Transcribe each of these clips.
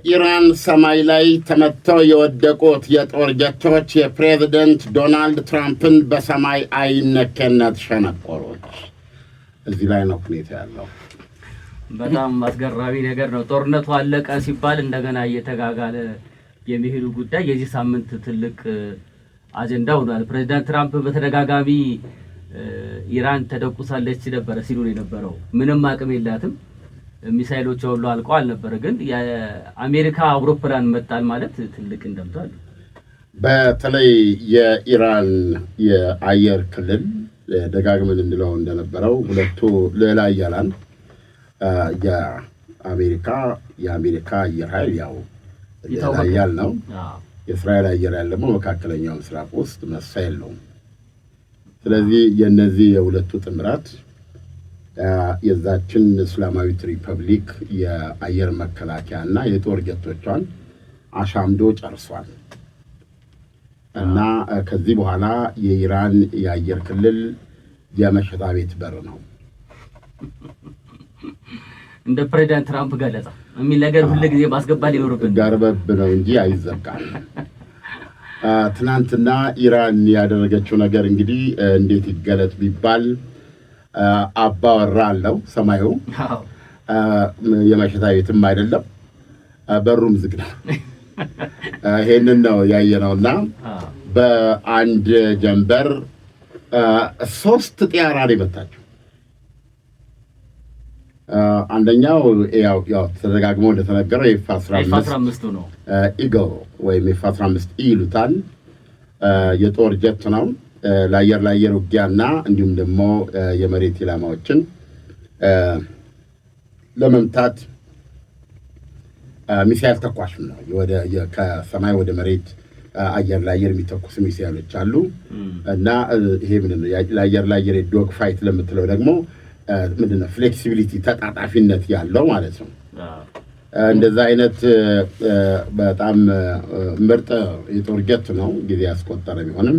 ኢራን ሰማይ ላይ ተመተው የወደቁት የጦር ጀቶች የፕሬዝዳንት ዶናልድ ትራምፕን በሰማይ አይነኬነት ሸነቆሮች። እዚህ ላይ ነው ሁኔታ ያለው። በጣም አስገራሚ ነገር ነው። ጦርነቱ አለቀ ሲባል እንደገና እየተጋጋለ የሚሄዱ ጉዳይ የዚህ ሳምንት ትልቅ አጀንዳ ሆኗል። ፕሬዝዳንት ትራምፕ በተደጋጋሚ ኢራን ተደቁሳለች ነበር ሲሉ የነበረው ምንም አቅም የላትም ሚሳኤሎች ሁሉ አልቀዋል ነበር። ግን የአሜሪካ አውሮፕላን መጣል ማለት ትልቅ እንደምታ አለ። በተለይ የኢራን የአየር ክልል ደጋግመን እንለው እንደነበረው ሁለቱ ሌላ ያላን የአሜሪካ አየር ኃይል ያው ያያል ነው። የእስራኤል አየር ኃይል ደግሞ መካከለኛው ምስራቅ ውስጥ መሳይ የለውም። ስለዚህ የነዚህ የሁለቱ ጥምራት የዛችን እስላማዊት ሪፐብሊክ የአየር መከላከያና የጦር ጀቶቿን አሻምዶ ጨርሷል እና ከዚህ በኋላ የኢራን የአየር ክልል የመሸታ ቤት በር ነው። እንደ ፕሬዝዳንት ትራምፕ ገለጻ የሚል ነገር ሁሉ ጊዜ ማስገባት ሊኖርብን ጋርበብ ነው እንጂ አይዘጋም። ትናንትና ኢራን ያደረገችው ነገር እንግዲህ እንዴት ይገለጥ ቢባል አባወራ አለው ሰማዩ። የመሸታ ቤትም አይደለም፣ በሩም ዝግ ነው። ይሄንን ነው ያየነውና በአንድ ጀንበር 3 ጢያራ ነው የመታችው። አንደኛው ያው ተደጋግሞ እንደተነገረው F-15 ነው ኢግል ወይም F-15 ይሉታል። የጦር ጀት ነው። ለአየር ውጊያና እንዲሁም ደግሞ የመሬት ኢላማዎችን ለመምታት ሚሳኤል ተኳሽ ነው። ከሰማይ ወደ መሬት አየር ለአየር የሚተኩሱ ሚሳኤሎች አሉ እና ይሄ ምንድነው ለአየር ዶግ ፋይት ለምትለው ደግሞ ምንድነው ፍሌክሲቢሊቲ ተጣጣፊነት ያለው ማለት ነው። እንደዛ አይነት በጣም ምርጥ የጦር ጀት ነው። ጊዜ ያስቆጠረ ቢሆንም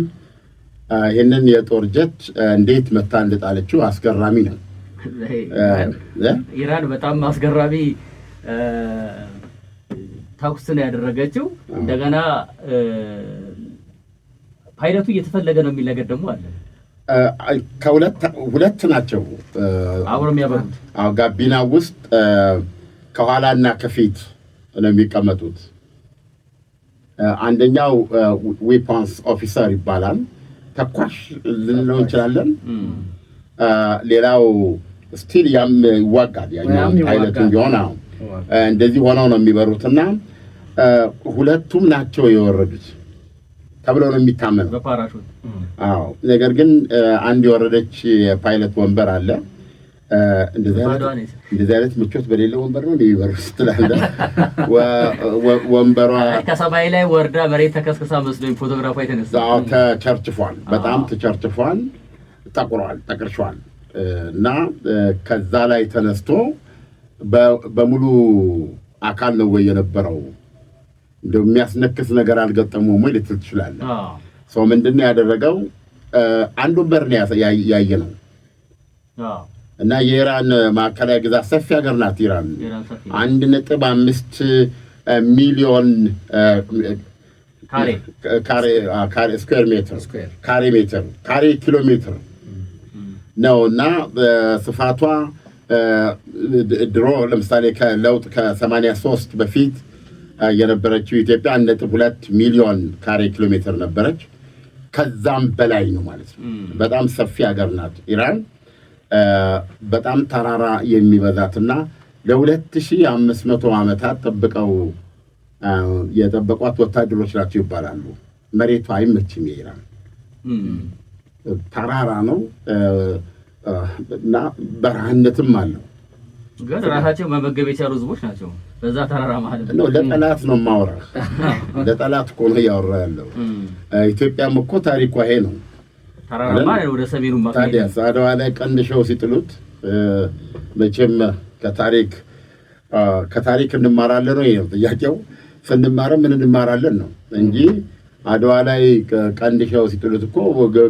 ይሄንን የጦር ጀት እንዴት መታ እንደጣለችው አስገራሚ ነው። ኢራን በጣም አስገራሚ ተኩስ ነው ያደረገችው። እንደገና ፓይለቱ እየተፈለገ ነው የሚል ነገር ደግሞ አለ። ሁለት ናቸው አብረው የሚያበሩት። ጋቢና ውስጥ ከኋላና ከፊት ነው የሚቀመጡት። አንደኛው ዌፐንስ ኦፊሰር ይባላል፣ ተኳሽ ልንለው እንችላለን። ሌላው ስቲል ያም ይዋጋል። ያኛው ፓይለቱም ቢሆን እንደዚህ ሆነው ነው የሚበሩትና ሁለቱም ናቸው የወረዱት ተብሎ ነው የሚታመነው በፓራሹት። ነገር ግን አንድ የወረደች የፓይለት ወንበር አለ። እንደዚህ አይነት ምቾት በሌለ ወንበር ነው የሚበሩት ትላለህ። ወንበሯ ከሰማይ ላይ ወርዳ መሬት ተከስከሳ መስሎኝ ፎቶግራፏ የተነሳው ተቸርችፏል፣ በጣም ተቸርችፏል፣ ጠቅርሿል እና ከዛ ላይ ተነስቶ በሙሉ አካል ነው ወይ የነበረው። እንደው የሚያስነክስ ነገር አልገጠመውም ወይ ልትል ትችላለህ። ሰው ምንድነው ያደረገው? አንድ ወንበር ነው ያየነው እና የኢራን ማዕከላዊ ግዛት ሰፊ ሀገር ናት። ኢራን 1.5 ሚሊዮን ካሬ ኪሎ ሜትር ነው እና ስፋቷ ድሮ ለምሳሌ ከለውጥ ከ83 በፊት የነበረችው ኢትዮጵያ 1.2 ሚሊዮን ካሬ ኪሎ ሜትር ነበረች። ከዛም በላይ ነው ማለት ነው። በጣም ሰፊ ሀገር ናት ኢራን። በጣም ተራራ የሚበዛትና ለ2500 ዓመታት የጠበቋት ወታደሮች ናቸው ይባላሉ። መሬቷ አይመችም። የኢራን ተራራ ነው እና በረሃነትም አለው። ግን ራሳቸው መመገብ የቻሉ ህዝቦች ናቸው በዛ ተራራ ማለት ነው። ለጠላት ነው ማውራት። ለጠላት እኮ ነው ያወራ ያለው። ኢትዮጵያም እኮ ታሪኳ ይሄ ነው። ተራራ ማለት ወደ ሰሜኑ ማከለ ታዲያ አድዋ ላይ ቀንድሸው ሲጥሉት መቼም ከታሪክ እንማራለን ነው ይሄው ጥያቄው። ስንማር ምን እንማራለን ነው እንጂ አድዋ ላይ ቀንድሸው ሲጥሉት እኮ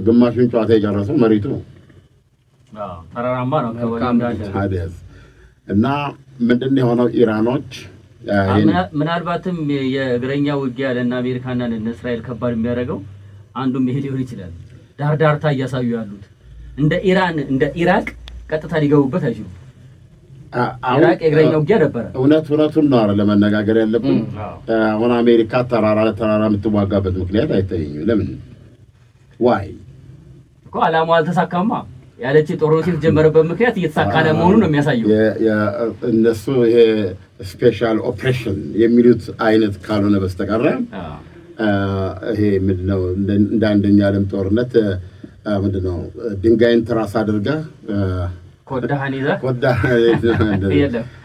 ግማሹን ጨዋታ የጨረሰው መሬቱ ነው። ተራራማ ነው ከወዲያ እንዳለ ታዲያ እና ምንድነው የሆነው? ኢራኖች ምናልባትም የእግረኛ ውጊያ ለእነ አሜሪካና ለእነ እስራኤል ከባድ የሚያደርገው አንዱም ይሄ ሊሆን ይችላል። ዳርዳርታ እያሳዩ ያሉት እንደ ኢራን እንደ ኢራቅ ቀጥታ ሊገቡበት አይችሉም። ኢራቅ የእግረኛ ውጊያ ነበረ። እውነቱን ነው ለመነጋገር ያለብን። አሁን አሜሪካ ተራራ ለተራራ የምትዋጋበት ምክንያት አይታየኝም። ለምን ዋይ እኮ ዓላማው አልተሳካማ ያለች ጦርነቱ የተጀመረበት ምክንያት እየተሳካለ መሆኑን ነው የሚያሳየው። እነሱ ይሄ ስፔሻል ኦፕሬሽን የሚሉት አይነት ካልሆነ በስተቀር ይሄ ምንድነው እንደ አንደኛ ዓለም ጦርነት ምንድነው ድንጋይን ትራስ አድርገህ ኮዳህን ይዘህ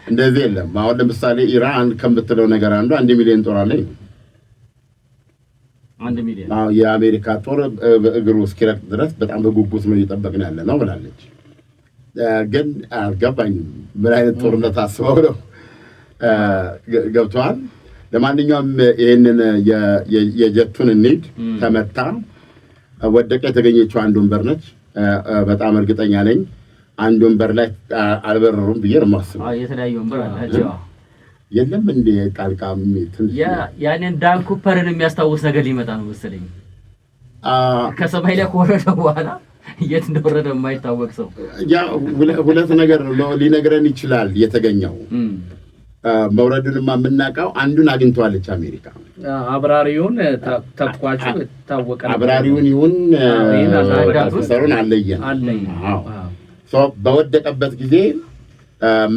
እንደዚህ የለም። አሁን ለምሳሌ ኢራን ከምትለው ነገር አንዱ 1 ሚሊዮን ጦር አለኝ። 1 ሚሊዮን የአሜሪካ ጦር እግሩ እስኪረቅ ድረስ በጣም በጉጉት ነው እየጠበቅን ያለ ነው ብላለች። ግን አልገባኝም ምን አይነት ጦርነት አስበው ነው ገብተዋል። ለማንኛውም ይህንን የጀቱን እንሂድ ተመታ ወደቀ የተገኘችው አንድ ወንበር ነች። በጣም እርግጠኛ ነኝ አንድ ወንበር ላይ አልበረሩም ብዬ ነው የማስበው። የተለያዩ ወንበር አላቸው። የለም እንደ ጣልቃ ያንን ዳን ኩፐርን የሚያስታውስ ነገር ሊመጣ ነው መሰለኝ። ከሰማይ ላይ ከወረደ በኋላ የት እንደወረደ የማይታወቅ ሰው ያ ሁለት ነገር ነው ሊነግረን ይችላል። የተገኘው መውረዱንማ የምናውቀው አንዱን አግኝተዋለች አሜሪካ። አብራሪውን ተኳቹ ታወቀ። አብራሪውን ይሁን ሰሩን አለየን። በወደቀበት ጊዜ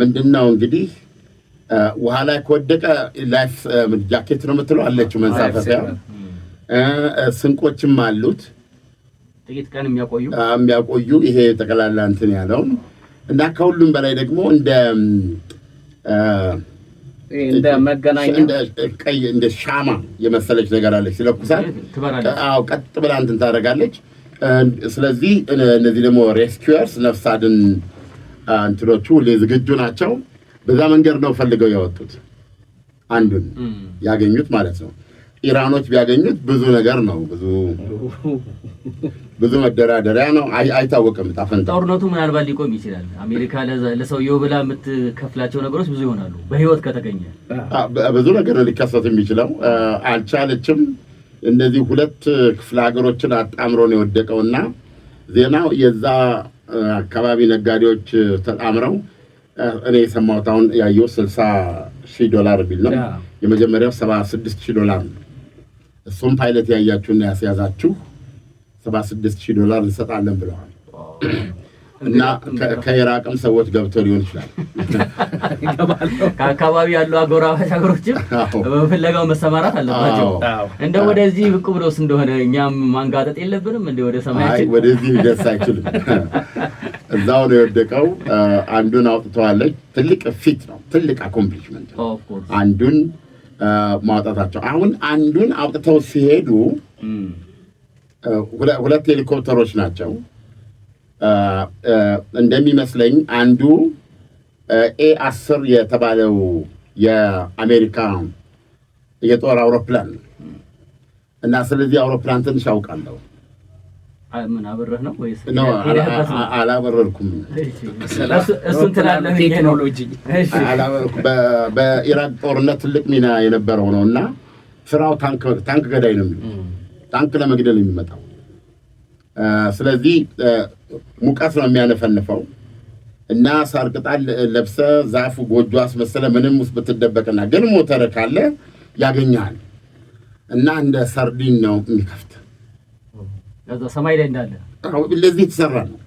ምንድነው እንግዲህ ውሃ ላይ ከወደቀ ላይፍ ጃኬት ነው የምትለው አለችው መንሳፈፊያ። ስንቆችም አሉት ጥቂት ቀን የሚያቆዩ ይሄ ጠቅላላ እንትን ያለው እና ከሁሉም በላይ ደግሞ እንደ መገናኛ እንደ ሻማ የመሰለች ነገር አለች። ሲለኩሳት ቀጥ ብላ እንትን ታደርጋለች። ስለዚህ እነዚህ ደግሞ ሬስኪዩርስ ነፍስ አድን እንትኖቹ ዝግጁ ናቸው። በዛ መንገድ ነው ፈልገው ያወጡት አንዱን ያገኙት ማለት ነው። ኢራኖች ቢያገኙት ብዙ ነገር ነው፣ ብዙ መደራደሪያ ነው። አይታወቅም ታፈንታ። ጦርነቱ ምናልባት ሊቆም ይችላል። አሜሪካ ለሰውየው ብላ የምትከፍላቸው ነገሮች ብዙ ይሆናሉ። በህይወት ከተገኘ ብዙ ነገር ሊከሰት የሚችለው አልቻለችም። እነዚህ ሁለት ክፍለ ሀገሮችን አጣምሮ ነው የወደቀውና ዜናው የዛ አካባቢ ነጋዴዎች ተጣምረው እኔ የሰማሁት አሁን ያየው $60,000 ቢል ነው። የመጀመሪያው $76,000 ነው። እሱም ፓይለት ያያችሁና ያስያዛችሁ $76,000 እንሰጣለን ብለዋል። እና ከኢራቅም ሰዎች ገብተው ሊሆን ይችላል። ከአካባቢ ያሉ አጎራባች ሀገሮችም በፍለጋው መሰማራት አለባቸው። እንደ ወደዚህ ብቅ ብሎስ እንደሆነ እኛም ማንጋጠጥ የለብንም። እንደ ወደ ሰማያችን ወደዚህ ሊደርስ አይችልም። እዛው ነው የወደቀው። አንዱን አውጥተዋለች። ትልቅ ፊት ነው፣ ትልቅ አኮምፕሊሽመንት ነው አንዱን ማውጣታቸው። አሁን አንዱን አውጥተው ሲሄዱ ሁለት ሄሊኮፕተሮች ናቸው እንደሚመስለኝ። አንዱ A10 የተባለው የአሜሪካ የጦር አውሮፕላን እና ስለዚህ አውሮፕላን ትንሽ አውቃለሁ። ምን አበረህ ነው ወይስ ነው? አላበረርኩም። እሱን ትላለህ ቴክኖሎጂ። እሺ በኢራቅ ጦርነት ትልቅ ሚና የነበረው ነውና ስራው ታንክ ገዳይ ነው የሚለው ታንክ ለመግደል የሚመጣው። ስለዚህ ሙቀት ነው የሚያነፈንፈው እና ሳር ቅጠል ለብሰ ዛፉ ጎጆ አስመሰለ ምንም ውስጥ ብትደበቅና ግን ሞተር ካለ ያገኛል እና እንደ ሰርዲን ነው የሚከፍት ከዛ ሰማይ ላይ እንዳለ ለዚህ ተሰራ ነው።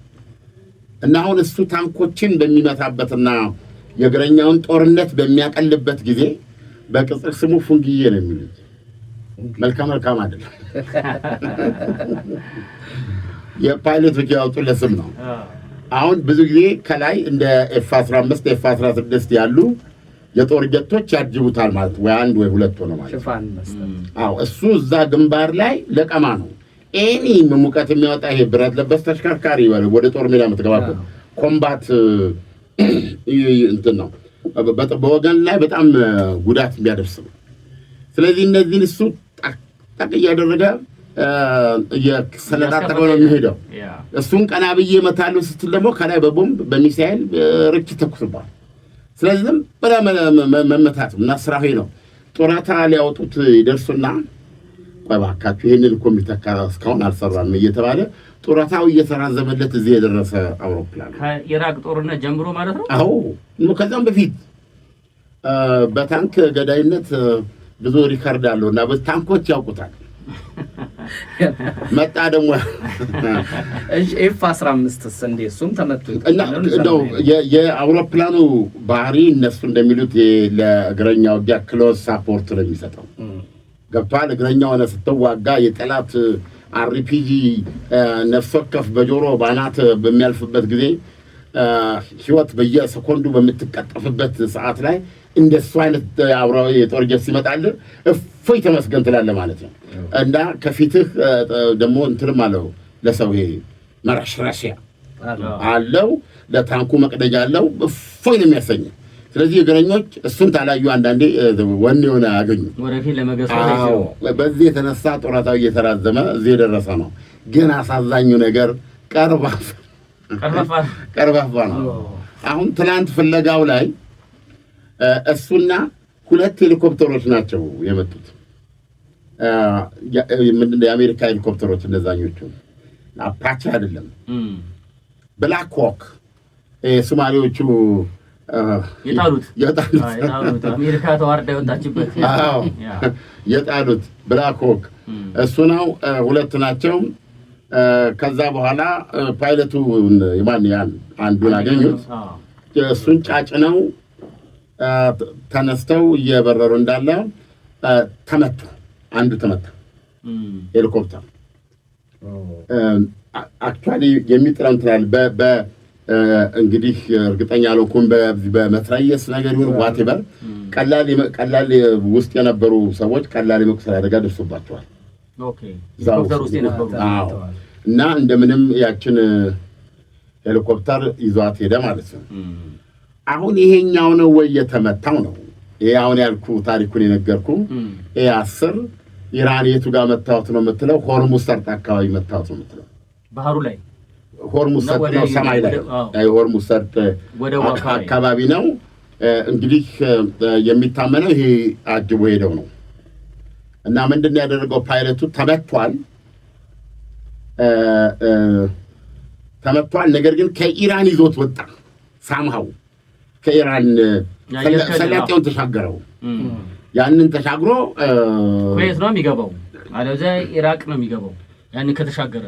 እና አሁን እሱ ታንኮችን በሚመታበትና የእግረኛውን ጦርነት በሚያቀልበት ጊዜ በቅጽል ስሙ ፉንግዬ ነው የሚሉት። መልካም አይደለም። የፓይለቶች ያወጡለት ስም ነው። አሁን ብዙ ጊዜ ከላይ እንደ F-15 F-16 ያሉ የጦር ጀቶች ያጅቡታል ማለት ወይ አንድ ወይ ሁለት ሆነ ማለት ሽፋን መስጠት። እሱ እዛ ግንባር ላይ ለቀማ ነው። ኤኒ ሙቀት የሚያወጣ ይሄ ብረት ለበስ ተሽከርካሪ ወደ ጦር ሜዳ የምትገባበት ኮምባት እንትን ነው። በወገን ላይ በጣም ጉዳት የሚያደርስ ነው። ስለዚህ እነዚህን እሱ ጠቅ እያደረገ የሰለጣጠቀው ነው የሚሄደው። እሱን ቀና ብዬ እመታለሁ ስትል ደግሞ ከላይ በቦምብ በሚሳኤል ርችት ተኩስባል። ስለዚህ በላ መመታት እና ስራው ነው። ጡረታ ሊያወጡት ይደርሱና ቆይ እባካችሁ ይሄንን እኮ የሚተካ እስካሁን አልሰራም እየተባለ ጡረታው እየተራዘመለት እዚህ የደረሰ አውሮፕላን ከኢራቅ ጦርነት ጀምሮ ማለት ነው። አዎ ከዛም በፊት በታንክ ገዳይነት ብዙ ሪካርድ አለው እና በታንኮች ያውቁታል። መጣ ደግሞ ኤፍ-15 እንደ እሱም ተመቱ እና እንደው የአውሮፕላኑ ባህሪ እነሱ እንደሚሉት ለእግረኛ ውጊያ ክሎዝ ሳፖርት ነው የሚሰጠው። ገብቷል። እግረኛ ሆነ ስትዋጋ የጠላት አርፒጂ ነፍስ ወከፍ በጆሮ ባናት በሚያልፍበት ጊዜ ህይወት በየሰኮንዱ በምትቀጠፍበት ሰዓት ላይ እንደሱ አይነት አብራዊ የጦር ጀት ሲመጣል እፎይ ተመስገን ትላለህ ማለት ነው። እና ከፊትህ ደግሞ እንትንም አለው ለሰው ይሄ መረሽረሽያ አለው፣ ለታንኩ መቅደጃ አለው። እፎይ ነው የሚያሰኘው። ስለዚህ እግረኞች እሱን ታላዩ አንዳንዴ ወኔ ሆነ አገኙ ወደፊት ለመገስገስ። በዚህ የተነሳ ጦርታው እየተራዘመ እዚህ የደረሰ ነው። ግን አሳዛኙ ነገር ቀርባፋ ነው። አሁን ትናንት ፍለጋው ላይ እሱና 2 ሄሊኮፕተሮች ናቸው የመጡት። ምንድነው የአሜሪካ ሄሊኮፕተሮች እነዛኞቹ አፓቼ አይደለም፣ ብላክ ሆክ ሶማሌዎቹ የጣሉት አሜሪካ ተዋርዳ የወጣችበት የጣሉት ብላክ ሆክ እሱ ነው። 2 ናቸው። ከዛ በኋላ ፓይለቱ ያን አንዱን አገኙት። እሱን ጫጭነው ተነስተው እየበረሩ እንዳለ ተመቱ። አንዱ ተመታ ሄሊኮፕተር አክቹዋሊ የሚጥለው እንትናል እንግዲህ እርግጠኛ አልሆንኩም በመትረየስ ነገር ይሁን ዋቴቨር ቀላል ውስጥ የነበሩ ሰዎች ቀላል የመቁሰል አደጋ ደርሶባቸዋል። ሄሊኮፕተር ውስጥ የነበሩ እና እንደምንም ያችን ሄሊኮፕተር ይዟት ሄደ ማለት ነው። አሁን ይሄኛው ነው ወይ የተመታው ነው? ይሄ አሁን ያልኩ ታሪኩን የነገርኩ ይሄ 10 ኢራን የቱ ጋር መታወት ነው የምትለው? ሆርሙዝ ሰርጥ አካባቢ መታወት ነው የምትለው። ባህሩ ላይ ሆርሙዝ ሰርጥ ነው፣ ሰማይ ላይ ሆርሙዝ ሰርጥ አካባቢ ነው። እንግዲህ የሚታመነው ይሄ አጅቦ ሄደው ነው። እና ምንድን ያደረገው ፓይለቱ ተመቷል። ነገር ግን ከኢራን ይዞት ወጣ። ሳምሃው ከኢራን ሰላጤውን ተሻገረው። ያንን ተሻግሮ ኩዌት ነው የሚገባው፣ አለዚያ ኢራቅ ነው የሚገባው። ያንን ከተሻገረ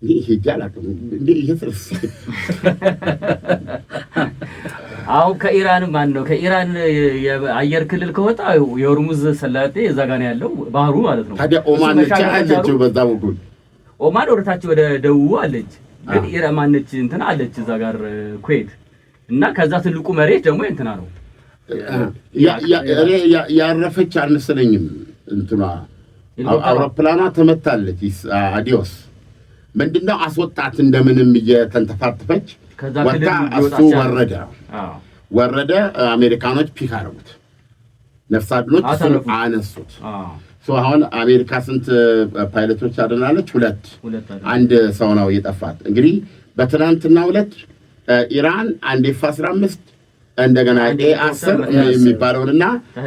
ይሄ ጃላቅም እንዴ ይሄስ አሁን ከኢራን ማን ነው ከኢራን የአየር ክልል ከወጣ የሆርሙዝ ሰላጤ እዛ ጋር ነው ያለው ባህሩ ማለት ነው። ታዲያ ኦማን ነች አለች፣ በዛ በኩል ኦማን ወደታች ወደ ደቡብ አለች። ግን ኢራን ማነች እንትና አለች እዛ ጋር ኩዌት። እና ከዛ ትልቁ መሬት ደግሞ እንትና ነው ያረፈች አልመሰለኝም። እንትና አውሮፕላኗ ተመታለች። አዲዮስ ምንድነው አስወጣት እንደምንም እየተንተፋተፈች ወጣ። እሱ ወረደ። አሜሪካኖች ፒክ አደረጉት። ነፍስ አድኖች አነሱት። አሁን አሜሪካ ስንት ፓይለቶች አድናለች? 2 አንድ ሰው ነው የጠፋት። እንግዲህ በትናንትናው ዕለት ኢራን አንድ ኤፍ-15 እንደገና ኤ-10 የሚባለውንና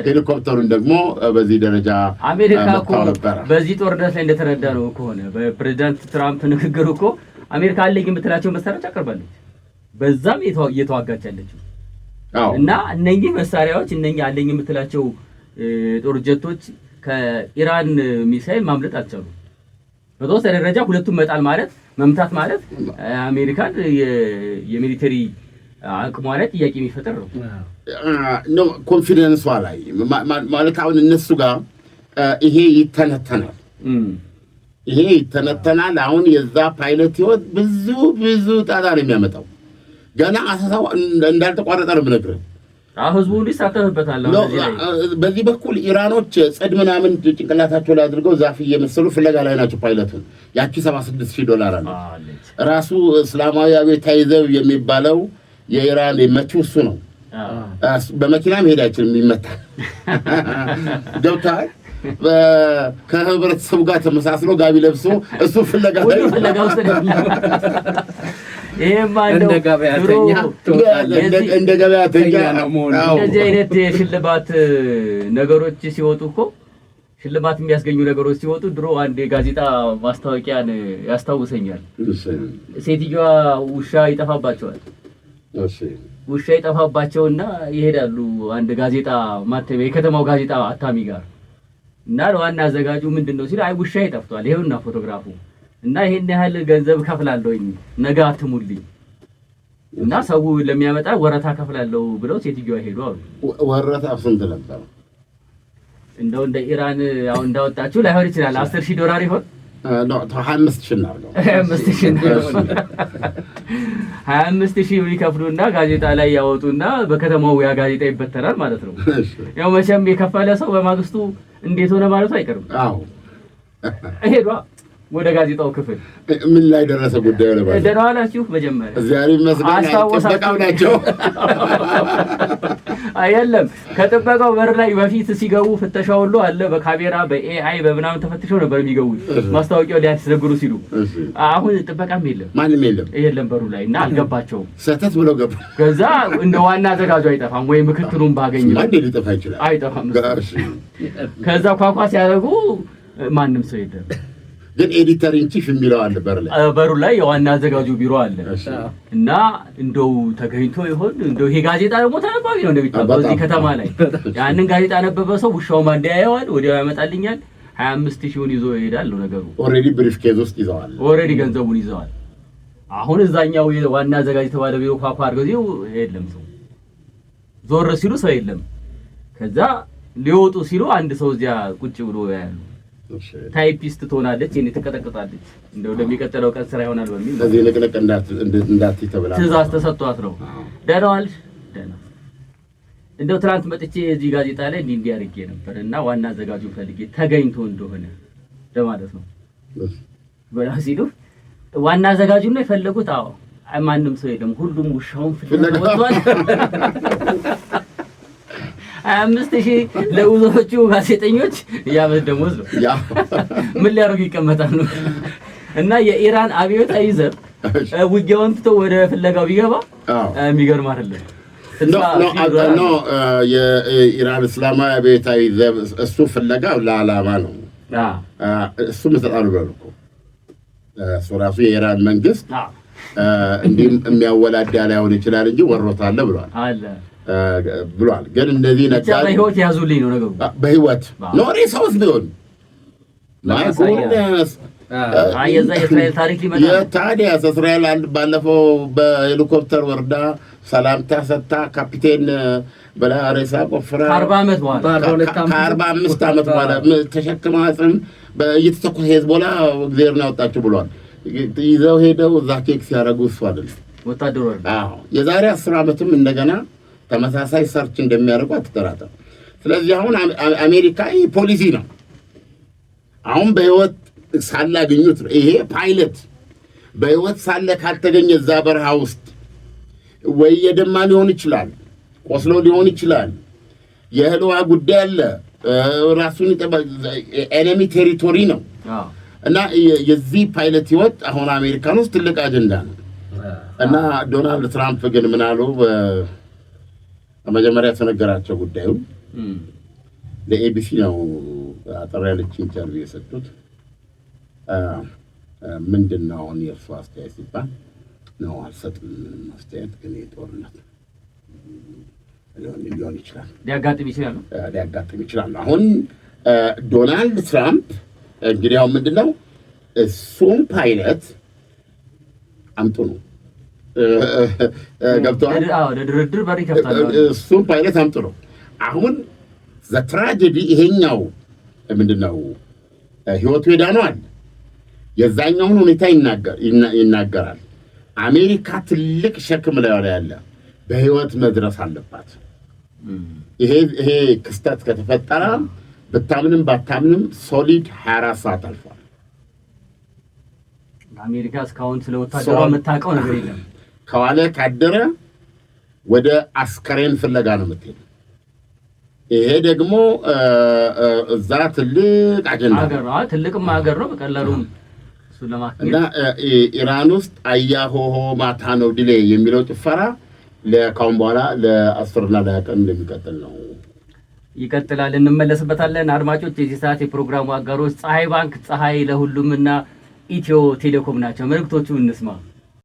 ሄሊኮፕተሩን ደግሞ በዚህ ደረጃ አሜሪካ እኮ በዚህ ጦርነት ላይ እንደተረዳ ነው ከሆነ በፕሬዝዳንት ትራምፕ ንግግር እኮ አሜሪካ አለኝ የምትላቸው መሳሪያዎች አቀርባለች። በዛም እየተዋጋች ያለችው እና እነኚህ መሳሪያዎች እነኚህ አለኝ የምትላቸው ጦር ጀቶች ከኢራን ሚሳኤል ማምለጥ አልቻሉ። በተወሰነ ደረጃ ሁለቱም መጣል ማለት መምታት ማለት አሜሪካን የሚሊተሪ አቅሟ ላይ ጥያቄ የሚፈጠር ነው። ኮንፊደንሷ ላይ ማለት አሁን እነሱ ጋር ይሄ ይተነተናል። አሁን የዛ ፓይለት ህይወት ብዙ ጣጣ ነው የሚያመጣው። ገና አሳሳው እንዳልተቋረጠ ነው የምነግርህ። ህዝቡ ሊሳተፍበታል። በዚህ በኩል ኢራኖች ጽድ ምናምን ጭንቅላታቸው ላይ አድርገው ዛፍ እየመሰሉ ፍለጋ ላይ ናቸው ፓይለቱን። ያቺ $76,000 አለች። ራሱ እስላማዊ አብዮታዊ ዘብ የሚባለው የኢራን መቺው እሱ ነው። በመኪና መሄድ አይችልም፣ ይመታል። ገብቶሃል? ከህብረተሰቡ ጋር ተመሳስሎ ጋቢ ለብሶ እሱ ፍለጋ ውስጥ ይሄማ እንደ ገበያተኛ እንደ ገበያተኛ ነው መሆን። እንደዚህ አይነት የሽልማት ነገሮች ሲወጡ እኮ ሽልማት የሚያስገኙ ነገሮች ሲወጡ ድሮ አንድ የጋዜጣ ማስታወቂያን ያስታውሰኛል። ሴትዮዋ ውሻ ይጠፋባቸዋል። ውሻ ይጠፋባቸውና ይሄዳሉ አንድ ጋዜጣ ማተሚያ የከተማው ጋዜጣ አታሚ ጋር እና ለዋና አዘጋጁ ምንድነው ሲል አይ ውሻ ይጠፍቷል ይሄውና ፎቶግራፉ እና ይሄን ያህል ገንዘብ ከፍላለሁኝ ነገ አትሙልኝ እና ሰው ለሚያመጣ ወረታ ከፍላለሁ ብለው ሴትዮዋ ሄዱ አሉ። ወረታ ስንት ነበር? እንደው እንደ ኢራን አሁን እንዳወጣችሁ ላይሆን ይችላል $10,000 ይሆን? ነው 25,000 እናርገው 25,000 ይከፍሉና ጋዜጣ ላይ ያወጡና በከተማው ያ ጋዜጣ ይበተናል ማለት ነው። ያው መቼም የከፈለ ሰው በማግስቱ እንዴት ሆነ ማለቱ አይቀርም። አዎ ሄዷ ወደ ጋዜጣው ክፍል ምን ላይ ደረሰ ጉዳዩ ለባለ ደህና ዋላችሁ መጀመሪያ ዛሬ መስገን ጥበቃው ናቸው። አይደለም ከጥበቃው በር ላይ በፊት ሲገቡ ፍተሻው ሁሉ አለ በካሜራ በኤአይ በምናምን ተፈትሸው ነበር የሚገቡት ማስታወቂያው ላይ ያስነግሩ ሲሉ። አሁን ጥበቃም የለም ማንም የለም በሩ ላይ እና አልገባቸውም። ሰተት ብለው ገቡ። ከዛ እንደ ዋና አዘጋጁ አይጠፋም ወይ ምክትሉን ባገኘ ማን ሊጠፋ ይችላል? አይጠፋም። ከዛ ኳኳ ሲያደርጉ ማንም ሰው የለም። ግን ኤዲተር ኢን ቺፍ የሚለው አለ በሩ ላይ የዋና አዘጋጁ ቢሮ አለ እና እንደው ተገኝቶ ይሆን እንደው ይሄ ጋዜጣ ደግሞ ተነባቢ ነው እንደሚታወቀው እዚህ ከተማ ላይ ያንን ጋዜጣ ነበበ ሰው ውሻው ማንዳ ያየዋል ወዲያው ያመጣልኛል 25,000ን ይዞ ይሄዳል ነው ነገሩ። ኦሬዲ ብሪፍ ኬዝ ውስጥ ይዘዋል። ኦሬዲ ገንዘቡን ይዘዋል። አሁን እዛኛው ዋና አዘጋጅ ተባለ ቢሮ ኳኳ አድርገው የለም ሰው ዞር ሲሉ ሰው የለም። ከዛ ሊወጡ ሲሉ አንድ ሰው እዚያ ቁጭ ብሎ ያያሉ። ታይፒስት ትሆናለች እኔ ተቀጠቀጣለች እንደው ለሚቀጥለው ቀን ስራ ይሆናል በሚል ለዚህ ለቅለቅ እንዳት ተብላ ትእዛዝ ተሰጥቷት ነው። ደህና ዋልሽ ደህና እንደው ትናንት መጥቼ እዚህ ጋዜጣ ላይ እንዲህ አድርጌ ነበርና ዋና አዘጋጁ ፈልጌ ተገኝቶ እንደሆነ ለማለት ነው በላ ሲሉ ዋና አዘጋጁ ነው የፈለጉት። አዎ ማንም ሰው የለም ሁሉም ውሻውን ፍለጋ ወጥቷል። 25,000 ለውዞቹ ጋዜጠኞች ያመት ደሞዝ ነው። ምን ሊያደርጉ ይቀመጣሉ? እና የኢራን አብዮታዊ ዘብ ውጊያውን ትቶ ወደ ፍለጋው ቢገባ የሚገርም አይደለም። ኖ የኢራን እስላማዊ አብዮታዊ ዘብ እሱ ፍለጋው ለዓላማ ነው። እሱ መሰጣሉ ብለው እኮ እሱ ራሱ የኢራን መንግስት እንዲህ የሚያወላዳ ላይሆን ይችላል እንጂ ወሮታል ብሏል ብሏል። ግን እንደዚህ ነገር በህይወት ያዙልኝ ነው ነገሩ። በህይወት ኖሬ ሰውስ ቢሆን ማይጎርነስ አየዛ የእስራኤል ታሪክ ሊመጣ ታዲያ እስራኤል አንድ ባለፈው በሄሊኮፕተር ወርዳ ሰላምታ ሰጥታ ካፒቴን በላ ሬሳ ቆፍራ 40 ዓመት በኋላ 45 ዓመት በኋላ ተሸክማ አጽም በእየተተኮሰ ሄዝቦላ እግዚአብሔር ነው ያወጣችሁ ብሏል። ይዘው ሄደው እዛ ኬክ ሲያደርጉ እሱ አይደል ወታደር ወርዳ የዛሬ 10 ዓመትም እንደገና ተመሳሳይ ሰርች እንደሚያደርጉ አትጠራጠር። ስለዚህ አሁን አሜሪካ ፖሊሲ ነው አሁን በህይወት ሳለ አገኙት ነው። ይሄ ፓይለት በህይወት ሳለ ካልተገኘ እዛ በረሃ ውስጥ ወይ የደማ ሊሆን ይችላል ቆስሎ ሊሆን ይችላል የህልዋ ጉዳይ አለ ራሱን ኤነሚ ቴሪቶሪ ነው እና የዚህ ፓይለት ህይወት አሁን አሜሪካን ውስጥ ትልቅ አጀንዳ ነው። እና ዶናልድ ትራምፕ ግን ምን አሉ? በመጀመሪያ ተነገራቸው ጉዳዩ ለኤቢሲ ነው አጠር ያለች ኢንተርቪው የሰጡት። ምንድነው አሁን የእርሱ አስተያየት ሲባል ነው አልሰጥም አስተያየት ግን የጦርነት ሊሆን ይችላል ሊያጋጥም ይችላል። አሁን ዶናልድ ትራምፕ እንግዲህ አሁን ምንድነው እሱም ፓይለት አምጡ ነው ገብቷል። ለድርድር በሪ ከፍታል እሱም ፓይለት አምጡ ነው። አሁን ዘትራጀዲ ይሄኛው ምንድነው ህይወቱ ሄዳነዋል የዛኛውን ሁኔታ ይናገራል። አሜሪካ ትልቅ ሸክም ላይ ያለ በህይወት መድረስ አለባት። ይሄ ክስተት ከተፈጠረ በታምንም ባታምንም ሶሊድ 24 ሰዓት አልፏል። አሜሪካ እስካሁን ስለ ወታደሯ የምታውቀው ነገር የለም። ከዋለ ካደረ ወደ አስከሬን ፍለጋ ነው የምትሄደው። ይሄ ደግሞ እዛ ትልቅ አጀንዳ አገር ነው ትልቅም አገር ነው በቀላሉም እሱ ለማግኘት እና ኢራን ውስጥ አያሆሆ ማታ ነው ድሌ የሚለው ጭፈራ ለካሁን በኋላ ለ10 እና ለ20 ቀን እንደሚቀጥል ነው። ይቀጥላል። እንመለስበታለን። አድማጮች፣ የዚህ ሰዓት የፕሮግራሙ አጋሮች ፀሐይ ባንክ፣ ፀሐይ ለሁሉም እና ኢትዮ ቴሌኮም ናቸው። መልእክቶቹ እንስማ።